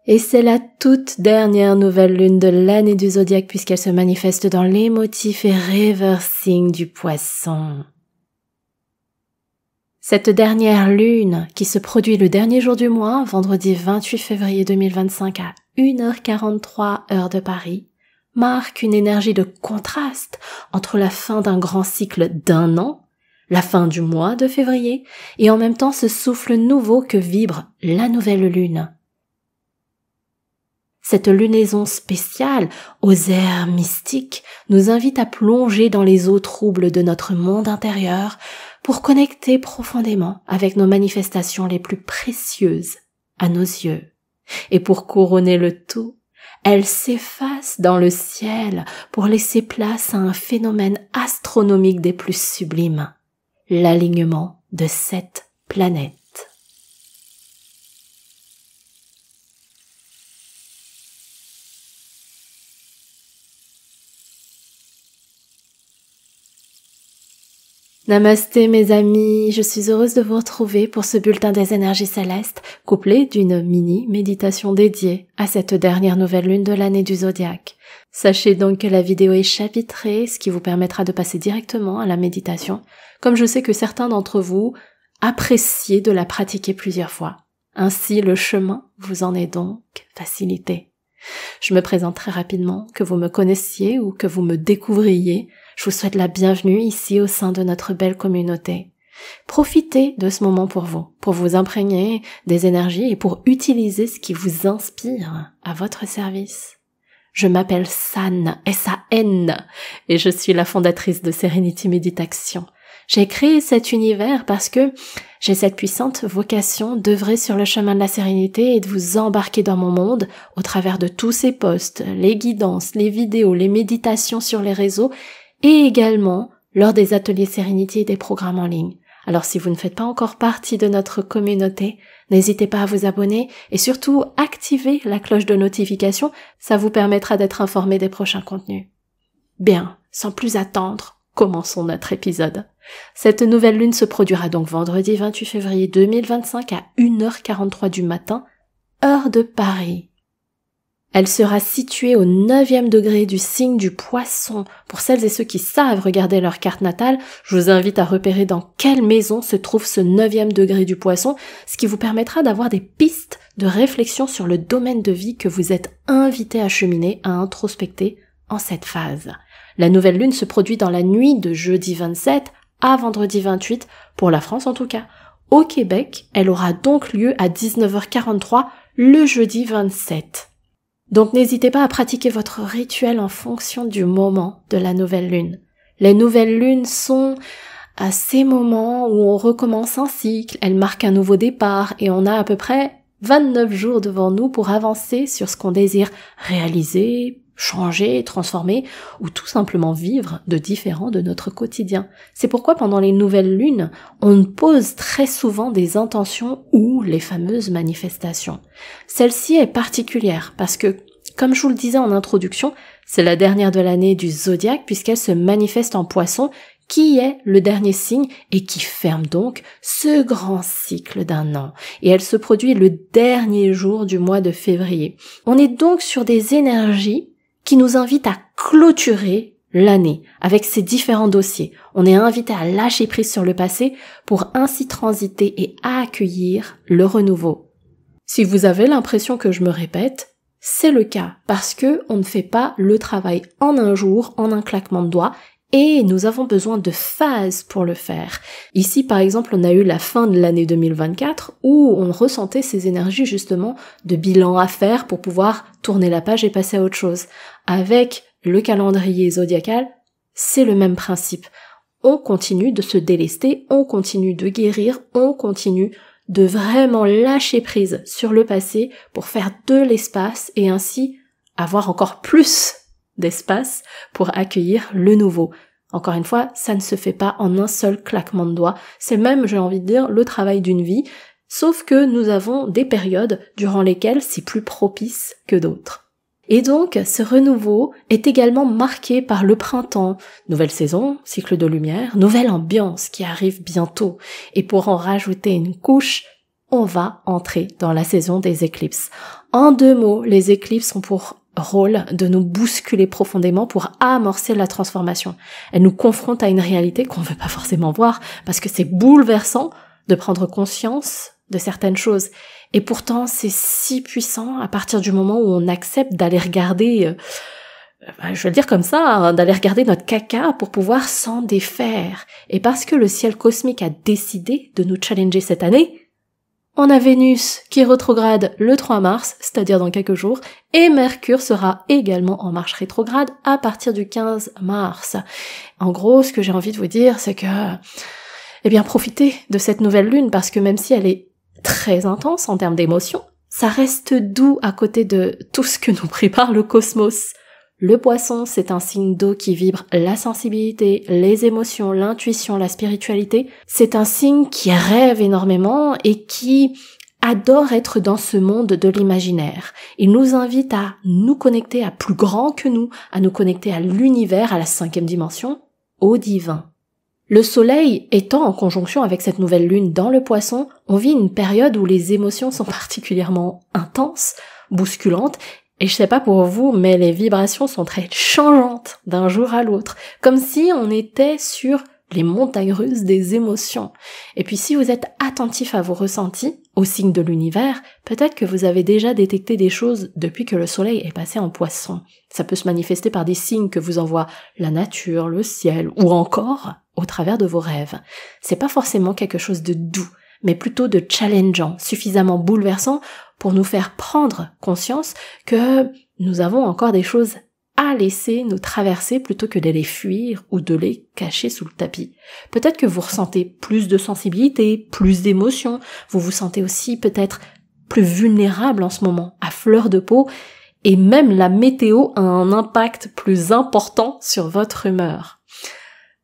Et c'est la toute dernière nouvelle lune de l'année du zodiaque puisqu'elle se manifeste dans l'émotif et reversing du Poisson. Cette dernière lune, qui se produit le dernier jour du mois, vendredi 28 février 2025 à 1h43 heure de Paris, marque une énergie de contraste entre la fin d'un grand cycle d'1 an, la fin du mois de février, et en même temps ce souffle nouveau que vibre la nouvelle lune. Cette lunaison spéciale, aux airs mystiques, nous invite à plonger dans les eaux troubles de notre monde intérieur pour connecter profondément avec nos manifestations les plus précieuses à nos yeux. Et pour couronner le tout, elle s'efface dans le ciel pour laisser place à un phénomène astronomique des plus sublimes, l'alignement de 7 planètes. Namasté mes amis, je suis heureuse de vous retrouver pour ce bulletin des énergies célestes, couplé d'une mini méditation dédiée à cette dernière nouvelle lune de l'année du zodiaque. Sachez donc que la vidéo est chapitrée, ce qui vous permettra de passer directement à la méditation, comme je sais que certains d'entre vous appréciez de la pratiquer plusieurs fois. Ainsi, le chemin vous en est donc facilité. Je me présente très rapidement, que vous me connaissiez ou que vous me découvriez. Je vous souhaite la bienvenue ici au sein de notre belle communauté. Profitez de ce moment pour vous imprégner des énergies et pour utiliser ce qui vous inspire à votre service. Je m'appelle San, S-A-N, et je suis la fondatrice de Serenity Méditation. J'ai créé cet univers parce que j'ai cette puissante vocation d'œuvrer sur le chemin de la sérénité et de vous embarquer dans mon monde au travers de tous ces posts, les guidances, les vidéos, les méditations sur les réseaux et également lors des ateliers Serenity et des programmes en ligne. Alors si vous ne faites pas encore partie de notre communauté, n'hésitez pas à vous abonner et surtout activer la cloche de notification, ça vous permettra d'être informé des prochains contenus. Bien, sans plus attendre, commençons notre épisode. Cette nouvelle lune se produira donc vendredi 28 février 2025 à 1h43 du matin, heure de Paris. Elle sera située au 9e degré du signe du Poisson. Pour celles et ceux qui savent regarder leur carte natale, je vous invite à repérer dans quelle maison se trouve ce 9e degré du Poisson, ce qui vous permettra d'avoir des pistes de réflexion sur le domaine de vie que vous êtes invité à cheminer, à introspecter en cette phase. La nouvelle lune se produit dans la nuit de jeudi 27 à vendredi 28, pour la France en tout cas. Au Québec, elle aura donc lieu à 19h43 le jeudi 27. Donc n'hésitez pas à pratiquer votre rituel en fonction du moment de la nouvelle lune. Les nouvelles lunes sont à ces moments où on recommence un cycle, elles marquent un nouveau départ et on a à peu près 29 jours devant nous pour avancer sur ce qu'on désire réaliser, changer, transformer ou tout simplement vivre de différent de notre quotidien. C'est pourquoi pendant les nouvelles lunes, on pose très souvent des intentions ou les fameuses manifestations. Celle-ci est particulière parce que, comme je vous le disais en introduction, c'est la dernière de l'année du zodiaque puisqu'elle se manifeste en Poisson qui est le dernier signe et qui ferme donc ce grand cycle d'1 an. Et elle se produit le dernier jour du mois de février. On est donc sur des énergies qui nous invite à clôturer l'année avec ses différents dossiers. On est invité à lâcher prise sur le passé pour ainsi transiter et accueillir le renouveau. Si vous avez l'impression que je me répète, c'est le cas parce que on ne fait pas le travail en un jour, en un claquement de doigts, et nous avons besoin de phases pour le faire. Ici, par exemple, on a eu la fin de l'année 2024 où on ressentait ces énergies justement de bilan à faire pour pouvoir tourner la page et passer à autre chose. Avec le calendrier zodiacal, c'est le même principe. On continue de se délester, on continue de guérir, on continue de vraiment lâcher prise sur le passé pour faire de l'espace et ainsi avoir encore plus d'espace pour accueillir le nouveau. Encore une fois, ça ne se fait pas en un seul claquement de doigts. C'est même, j'ai envie de dire, le travail d'une vie, sauf que nous avons des périodes durant lesquelles c'est plus propice que d'autres. Et donc, ce renouveau est également marqué par le printemps, nouvelle saison, cycle de lumière, nouvelle ambiance qui arrive bientôt. Et pour en rajouter une couche, on va entrer dans la saison des éclipses. En 2 mots, les éclipses ont pour rôle de nous bousculer profondément pour amorcer la transformation. Elles nous confrontent à une réalité qu'on ne veut pas forcément voir parce que c'est bouleversant de prendre conscience de certaines choses. Et pourtant, c'est si puissant à partir du moment où on accepte d'aller regarder, je vais le dire comme ça, hein, d'aller regarder notre caca pour pouvoir s'en défaire. Et parce que le ciel cosmique a décidé de nous challenger cette année, on a Vénus qui rétrograde le 3 mars, c'est-à-dire dans quelques jours, et Mercure sera également en marche rétrograde à partir du 15 mars. En gros, ce que j'ai envie de vous dire, c'est que, profitez de cette nouvelle lune, parce que même si elle est très intense en termes d'émotions, ça reste doux à côté de tout ce que nous prépare le cosmos. Le Poisson, c'est un signe d'eau qui vibre la sensibilité, les émotions, l'intuition, la spiritualité. C'est un signe qui rêve énormément et qui adore être dans ce monde de l'imaginaire. Il nous invite à nous connecter à plus grand que nous, à nous connecter à l'univers, à la 5e dimension, au divin. Le soleil étant en conjonction avec cette nouvelle lune dans le Poisson, on vit une période où les émotions sont particulièrement intenses, bousculantes. Et je sais pas pour vous, mais les vibrations sont très changeantes d'un jour à l'autre, comme si on était sur les montagnes russes des émotions. Et puis si vous êtes attentif à vos ressentis, aux signes de l'univers, peut-être que vous avez déjà détecté des choses depuis que le soleil est passé en Poisson. Ça peut se manifester par des signes que vous envoie la nature, le ciel, ou encore au travers de vos rêves. C'est pas forcément quelque chose de doux, mais plutôt de challengeant, suffisamment bouleversant pour nous faire prendre conscience que nous avons encore des choses à laisser nous traverser plutôt que de les fuir ou de les cacher sous le tapis. Peut-être que vous ressentez plus de sensibilité, plus d'émotions, vous vous sentez aussi peut-être plus vulnérable en ce moment, à fleur de peau, et même la météo a un impact plus important sur votre humeur.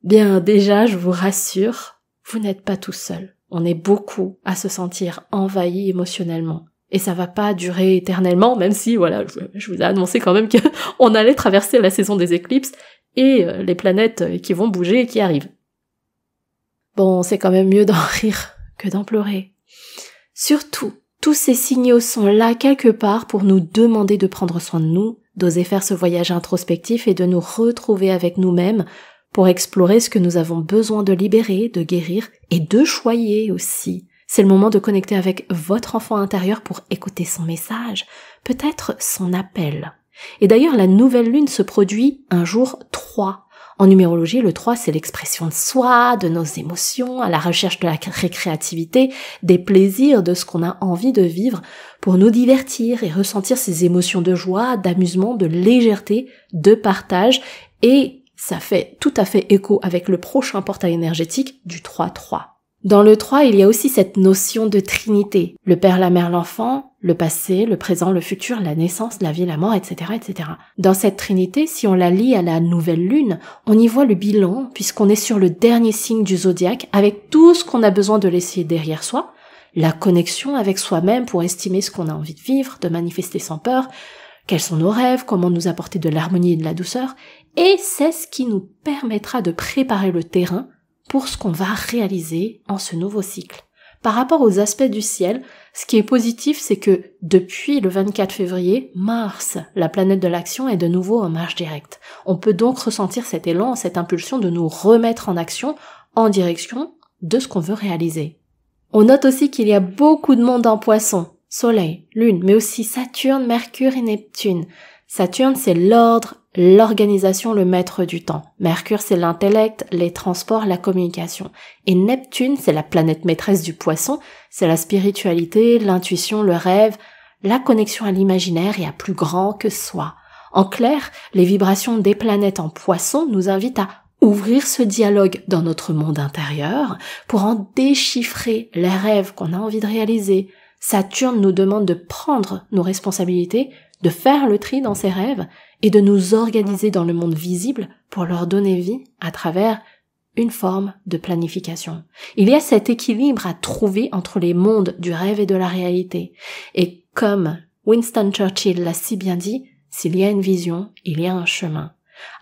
Bien, déjà, je vous rassure, vous n'êtes pas tout seul. On est beaucoup à se sentir envahi émotionnellement. Et ça va pas durer éternellement, même si, voilà, je vous ai annoncé quand même qu'on allait traverser la saison des éclipses et les planètes qui vont bouger et qui arrivent. Bon, c'est quand même mieux d'en rire que d'en pleurer. Surtout, tous ces signaux sont là quelque part pour nous demander de prendre soin de nous, d'oser faire ce voyage introspectif et de nous retrouver avec nous-mêmes pour explorer ce que nous avons besoin de libérer, de guérir et de choyer aussi. C'est le moment de connecter avec votre enfant intérieur pour écouter son message, peut-être son appel. Et d'ailleurs, la nouvelle lune se produit un jour 3. En numérologie, le 3, c'est l'expression de soi, de nos émotions, à la recherche de la récréativité, des plaisirs, de ce qu'on a envie de vivre pour nous divertir et ressentir ces émotions de joie, d'amusement, de légèreté, de partage. Et ça fait tout à fait écho avec le prochain portail énergétique du 3-3. Dans le 3, il y a aussi cette notion de trinité. Le père, la mère, l'enfant, le passé, le présent, le futur, la naissance, la vie, la mort, etc., etc. Dans cette trinité, si on la lie à la nouvelle lune, on y voit le bilan, puisqu'on est sur le dernier signe du zodiaque, avec tout ce qu'on a besoin de laisser derrière soi, la connexion avec soi-même pour estimer ce qu'on a envie de vivre, de manifester sans peur, quels sont nos rêves, comment nous apporter de l'harmonie et de la douceur, et c'est ce qui nous permettra de préparer le terrain pour ce qu'on va réaliser en ce nouveau cycle. Par rapport aux aspects du ciel, ce qui est positif, c'est que depuis le 24 février, Mars, la planète de l'action, est de nouveau en marche directe. On peut donc ressentir cet élan, cette impulsion de nous remettre en action en direction de ce qu'on veut réaliser. On note aussi qu'il y a beaucoup de monde en Poisson, Soleil, Lune, mais aussi Saturne, Mercure et Neptune. Saturne, c'est l'ordre, l'organisation, le maître du temps. Mercure, c'est l'intellect, les transports, la communication. Et Neptune, c'est la planète maîtresse du Poisson, c'est la spiritualité, l'intuition, le rêve, la connexion à l'imaginaire et à plus grand que soi. En clair, les vibrations des planètes en Poisson nous invitent à ouvrir ce dialogue dans notre monde intérieur pour en déchiffrer les rêves qu'on a envie de réaliser. Saturne nous demande de prendre nos responsabilités, de faire le tri dans ses rêves et de nous organiser dans le monde visible pour leur donner vie à travers une forme de planification. Il y a cet équilibre à trouver entre les mondes du rêve et de la réalité. Et comme Winston Churchill l'a si bien dit, s'il y a une vision, il y a un chemin.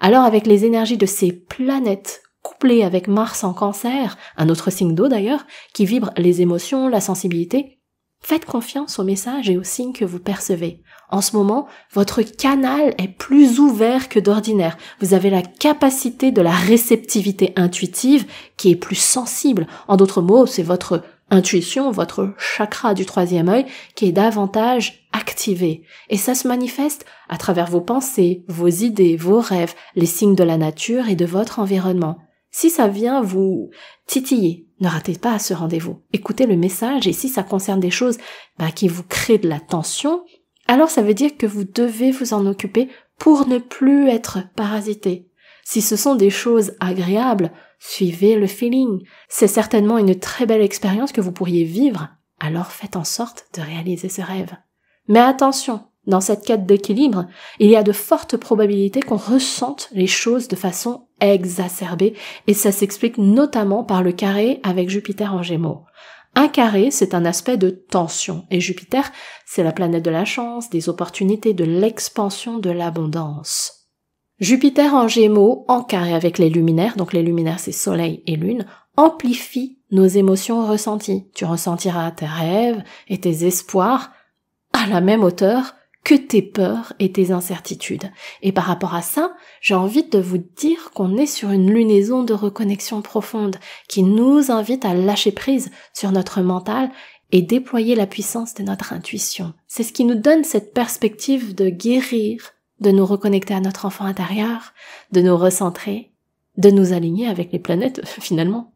Alors avec les énergies de ces planètes couplées avec Mars en Cancer, un autre signe d'eau d'ailleurs, qui vibre les émotions, la sensibilité, Faites confiance aux messages et aux signes que vous percevez. En ce moment, votre canal est plus ouvert que d'ordinaire. Vous avez la capacité de la réceptivité intuitive qui est plus sensible. En d'autres mots, c'est votre intuition, votre chakra du troisième œil qui est davantage activé. Et ça se manifeste à travers vos pensées, vos idées, vos rêves, les signes de la nature et de votre environnement. Si ça vient vous titiller, ne ratez pas ce rendez-vous. Écoutez le message et si ça concerne des choses qui vous créent de la tension, alors ça veut dire que vous devez vous en occuper pour ne plus être parasité. Si ce sont des choses agréables, suivez le feeling. C'est certainement une très belle expérience que vous pourriez vivre, alors faites en sorte de réaliser ce rêve. Mais attention, dans cette quête d'équilibre, il y a de fortes probabilités qu'on ressente les choses de façon exacerbée et ça s'explique notamment par le carré avec Jupiter en Gémeaux. Un carré, c'est un aspect de tension et Jupiter, c'est la planète de la chance, des opportunités, de l'expansion, de l'abondance. Jupiter en Gémeaux, en carré avec les luminaires, donc les luminaires c'est Soleil et Lune, amplifie nos émotions ressenties. Tu ressentiras tes rêves et tes espoirs à la même hauteur que tes peurs et tes incertitudes. Et par rapport à ça, j'ai envie de vous dire qu'on est sur une lunaison de reconnexion profonde qui nous invite à lâcher prise sur notre mental et déployer la puissance de notre intuition. C'est ce qui nous donne cette perspective de guérir, de nous reconnecter à notre enfant intérieur, de nous recentrer, de nous aligner avec les planètes finalement.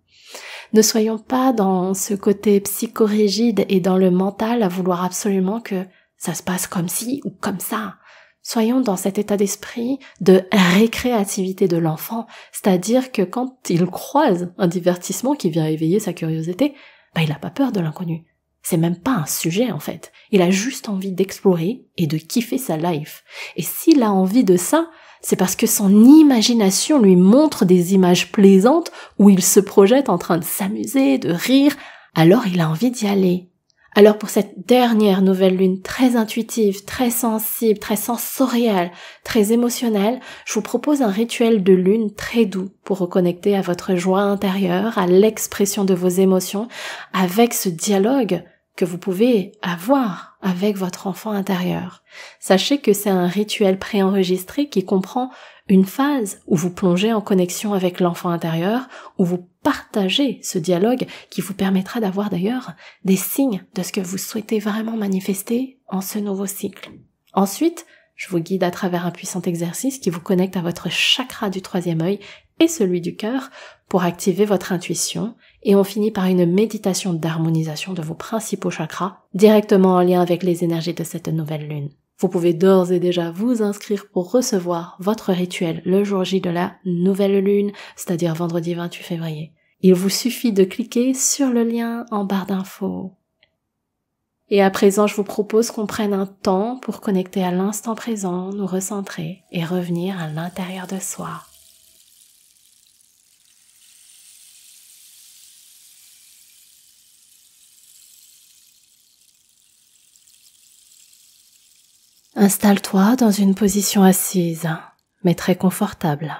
Ne soyons pas dans ce côté psychorigide et dans le mental à vouloir absolument que ça se passe comme ci ou comme ça. Soyons dans cet état d'esprit de récréativité de l'enfant, c'est-à-dire que quand il croise un divertissement qui vient éveiller sa curiosité, il n'a pas peur de l'inconnu. C'est même pas un sujet en fait. Il a juste envie d'explorer et de kiffer sa life. Et s'il a envie de ça, c'est parce que son imagination lui montre des images plaisantes où il se projette en train de s'amuser, de rire, alors il a envie d'y aller. Alors pour cette dernière nouvelle lune très intuitive, très sensible, très sensorielle, très émotionnelle, je vous propose un rituel de lune très doux pour reconnecter à votre joie intérieure, à l'expression de vos émotions, avec ce dialogue que vous pouvez avoir avec votre enfant intérieur. Sachez que c'est un rituel préenregistré qui comprend une phase où vous plongez en connexion avec l'enfant intérieur, où vous partagez ce dialogue qui vous permettra d'avoir d'ailleurs des signes de ce que vous souhaitez vraiment manifester en ce nouveau cycle. Ensuite, je vous guide à travers un puissant exercice qui vous connecte à votre chakra du troisième œil et celui du cœur pour activer votre intuition et on finit par une méditation d'harmonisation de vos principaux chakras directement en lien avec les énergies de cette nouvelle lune. Vous pouvez d'ores et déjà vous inscrire pour recevoir votre rituel le jour J de la nouvelle lune, c'est-à-dire vendredi 28 février. Il vous suffit de cliquer sur le lien en barre d'infos. Et à présent, je vous propose qu'on prenne un temps pour connecter à l'instant présent, nous recentrer et revenir à l'intérieur de soi. Installe-toi dans une position assise, mais très confortable.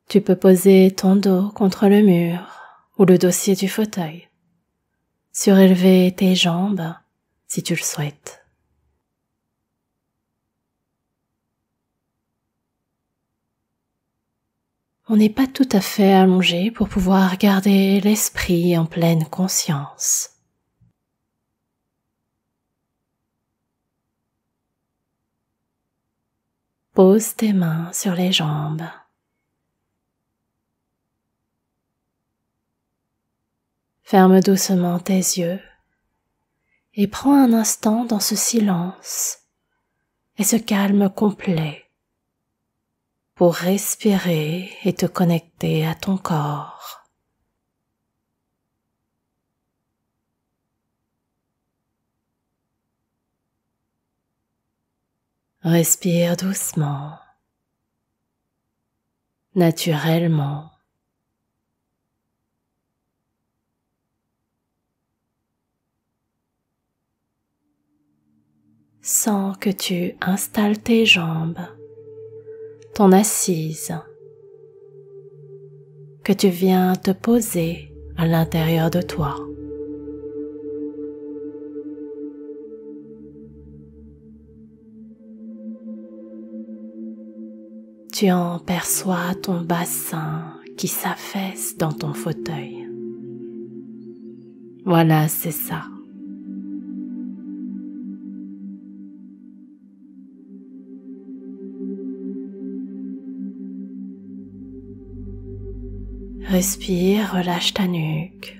Tu peux poser ton dos contre le mur ou le dossier du fauteuil. Surélever tes jambes si tu le souhaites. On n'est pas tout à fait allongé pour pouvoir garder l'esprit en pleine conscience. Pose tes mains sur les jambes. Ferme doucement tes yeux et prends un instant dans ce silence et ce calme complet pour respirer et te connecter à ton corps. Respire doucement, naturellement. Sens que tu installes tes jambes, ton assise, que tu viens te poser à l'intérieur de toi. Tu en perçois ton bassin qui s'affaisse dans ton fauteuil. Voilà, c'est ça. Respire, relâche ta nuque,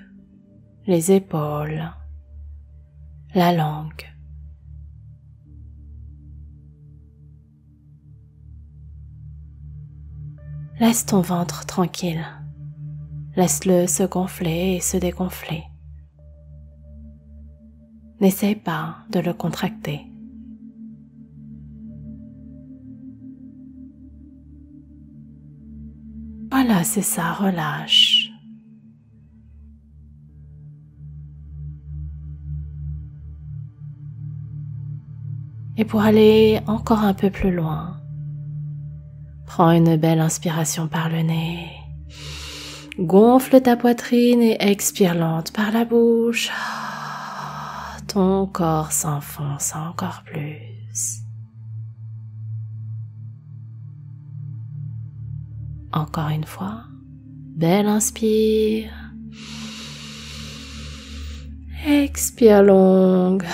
les épaules, la langue. Laisse ton ventre tranquille. Laisse-le se gonfler et se dégonfler. N'essaie pas de le contracter. Voilà, c'est ça, relâche. Et pour aller encore un peu plus loin, prends une belle inspiration par le nez. Gonfle ta poitrine et expire lente par la bouche. Ton corps s'enfonce encore plus. Encore une fois, belle inspire. Expire longue.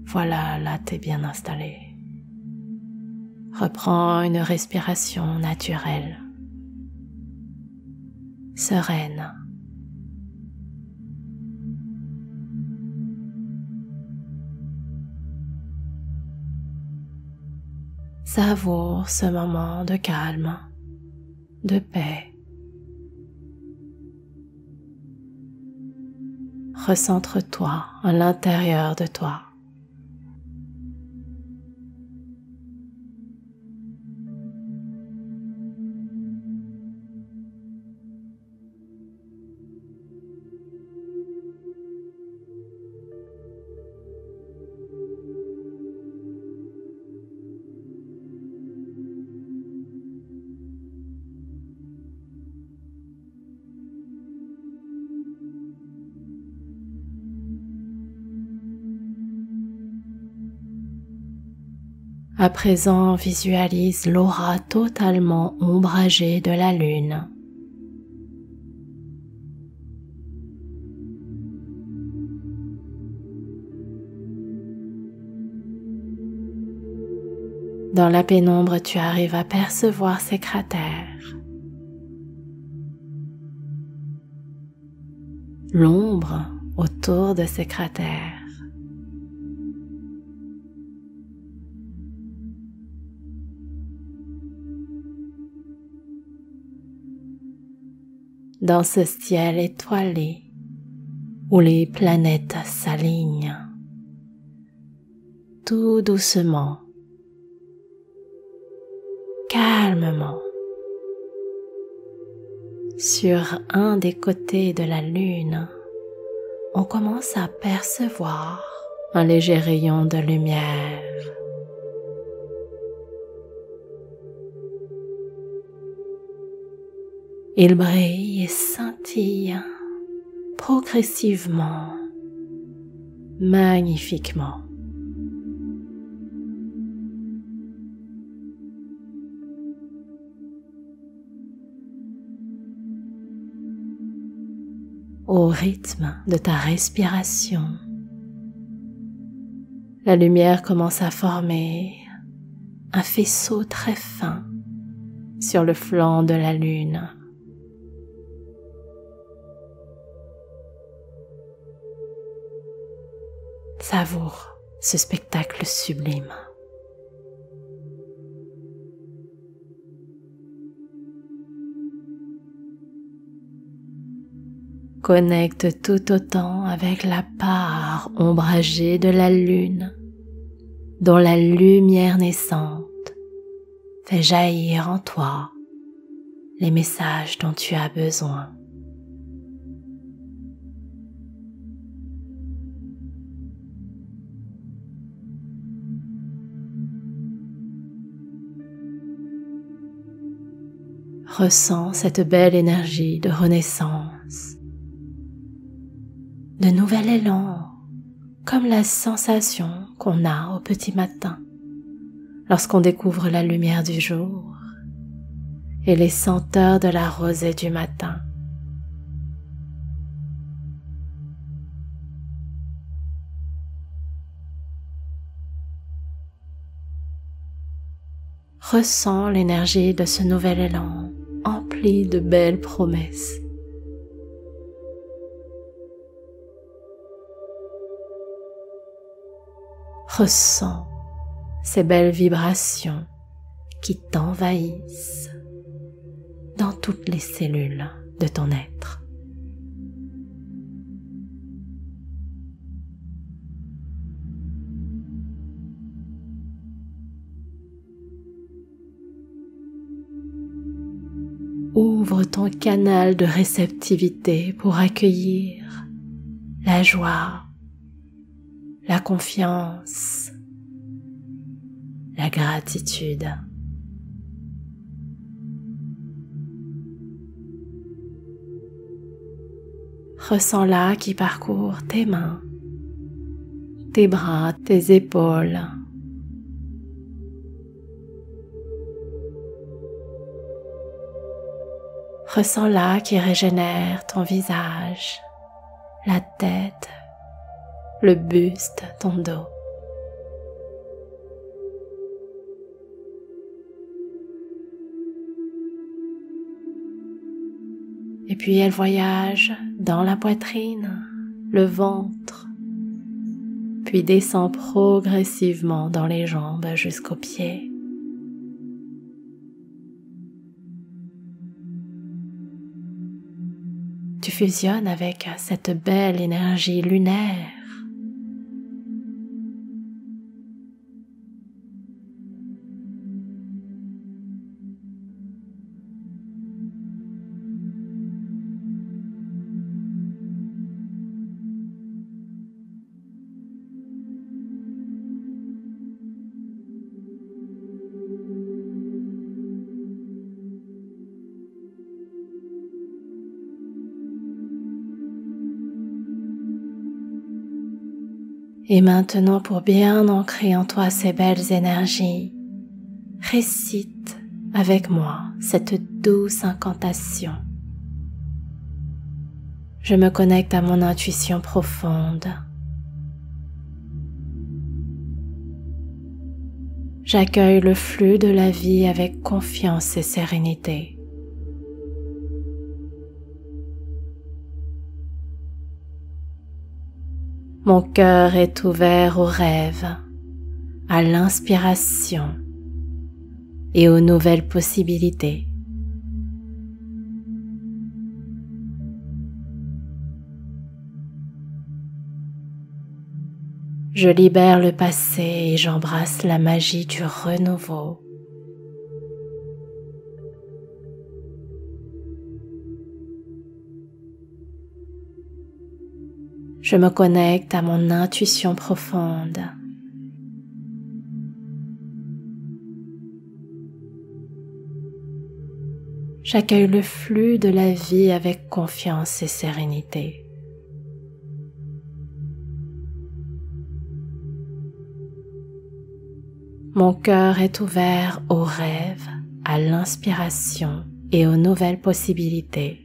Voilà, là t'es bien installé. Reprends une respiration naturelle, sereine. Savoure ce moment de calme, de paix. Recentre-toi à l'intérieur de toi. À présent, visualise l'aura totalement ombragée de la lune. Dans la pénombre, tu arrives à percevoir ces cratères. L'ombre autour de ces cratères. Dans ce ciel étoilé où les planètes s'alignent, tout doucement, calmement, sur un des côtés de la lune, on commence à percevoir un léger rayon de lumière. Il brille et scintille progressivement, magnifiquement. Au rythme de ta respiration, la lumière commence à former un faisceau très fin sur le flanc de la lune. Savoure ce spectacle sublime. Connecte tout autant avec la part ombragée de la lune, dont la lumière naissante fait jaillir en toi les messages dont tu as besoin. Ressens cette belle énergie de renaissance, de nouvel élan, comme la sensation qu'on a au petit matin lorsqu'on découvre la lumière du jour et les senteurs de la rosée du matin. Ressens l'énergie de ce nouvel élan, empli de belles promesses. Ressens ces belles vibrations qui t'envahissent dans toutes les cellules de ton être. Ouvre ton canal de réceptivité pour accueillir la joie, la confiance, la gratitude. Ressens-la qui parcourt tes mains, tes bras, tes épaules. Ressens-la qui régénère ton visage, la tête, le buste, ton dos. Et puis elle voyage dans la poitrine, le ventre, puis descend progressivement dans les jambes jusqu'aux pieds. Tu fusionnes avec cette belle énergie lunaire. Et maintenant, pour bien ancrer en toi ces belles énergies, récite avec moi cette douce incantation. Je me connecte à mon intuition profonde. J'accueille le flux de la vie avec confiance et sérénité. Mon cœur est ouvert aux rêves, à l'inspiration et aux nouvelles possibilités. Je libère le passé et j'embrasse la magie du renouveau. Je me connecte à mon intuition profonde. J'accueille le flux de la vie avec confiance et sérénité. Mon cœur est ouvert aux rêves, à l'inspiration et aux nouvelles possibilités.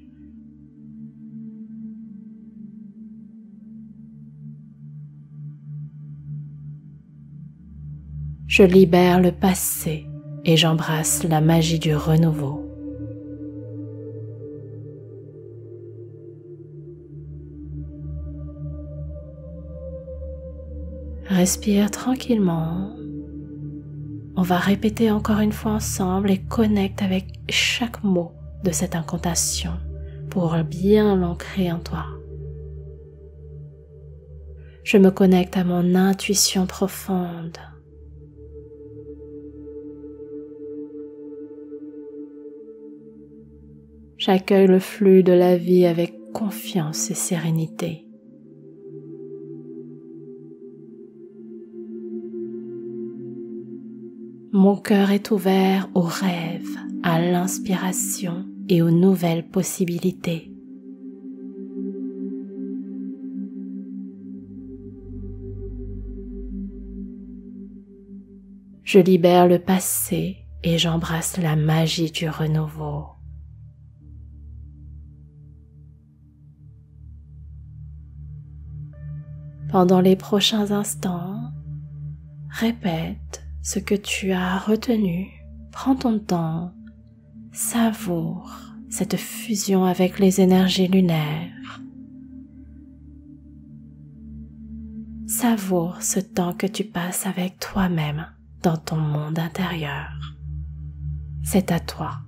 Je libère le passé et j'embrasse la magie du renouveau. Respire tranquillement. On va répéter encore une fois ensemble et connecte avec chaque mot de cette incantation pour bien l'ancrer en toi. Je me connecte à mon intuition profonde. J'accueille le flux de la vie avec confiance et sérénité. mon cœur est ouvert aux rêves, à l'inspiration et aux nouvelles possibilités. Je libère le passé et j'embrasse la magie du renouveau. Pendant les prochains instants, répète ce que tu as retenu. Prends ton temps, savoure cette fusion avec les énergies lunaires. Savoure ce temps que tu passes avec toi-même dans ton monde intérieur. C'est à toi.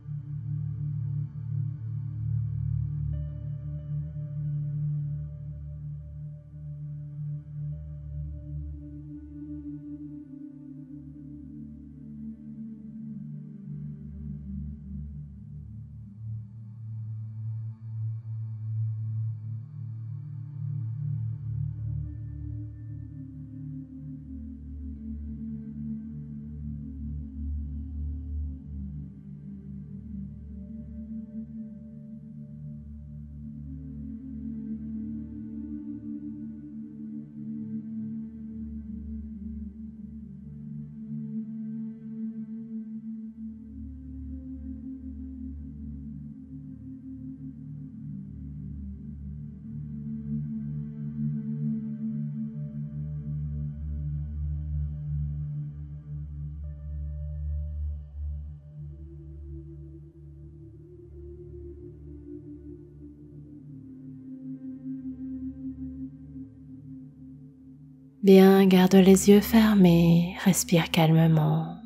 Bien, garde les yeux fermés, respire calmement.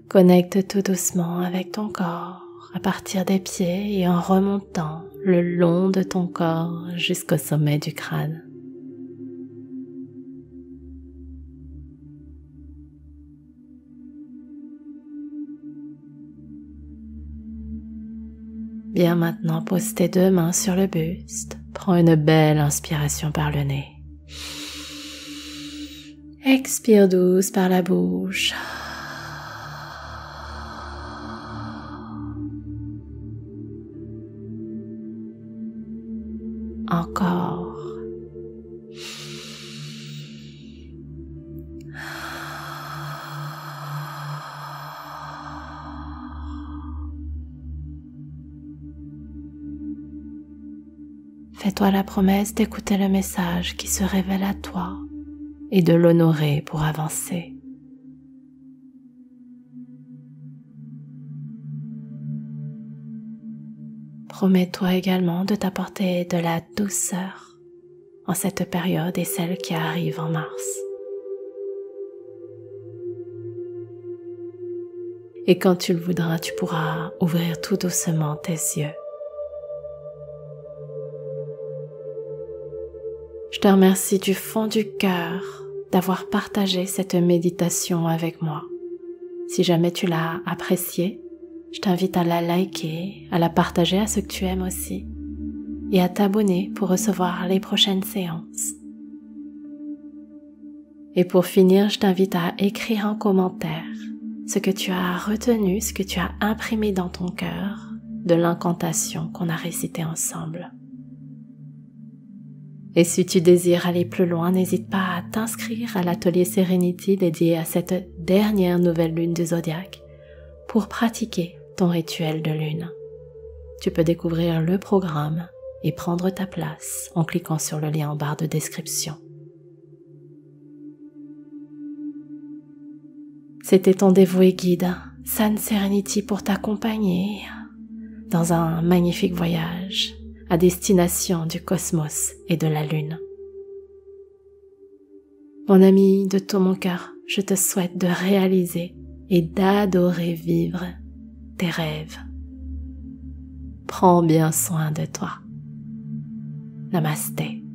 Connecte tout doucement avec ton corps à partir des pieds et en remontant le long de ton corps jusqu'au sommet du crâne. Bien, maintenant, pose tes deux mains sur le buste. Prends une belle inspiration par le nez. Expire douce par la bouche. Encore. Fais-toi la promesse d'écouter le message qui se révèle à toi et de l'honorer pour avancer. Promets-toi également de t'apporter de la douceur en cette période et celle qui arrive en mars. Et quand tu le voudras, tu pourras ouvrir tout doucement tes yeux. Je te remercie du fond du cœur d'avoir partagé cette méditation avec moi. Si jamais tu l'as appréciée, je t'invite à la liker, à la partager à ceux que tu aimes aussi et à t'abonner pour recevoir les prochaines séances. Et pour finir, je t'invite à écrire en commentaire ce que tu as retenu, ce que tu as imprimé dans ton cœur de l'incantation qu'on a récitée ensemble. Et si tu désires aller plus loin, n'hésite pas à t'inscrire à l'atelier Serenity dédié à cette dernière nouvelle lune du zodiaque pour pratiquer ton rituel de lune. Tu peux découvrir le programme et prendre ta place en cliquant sur le lien en barre de description. C'était ton dévoué guide, San Serenity, pour t'accompagner dans un magnifique voyage à destination du cosmos et de la lune. Mon ami, de tout mon cœur, je te souhaite de réaliser et d'adorer vivre tes rêves. Prends bien soin de toi. Namasté.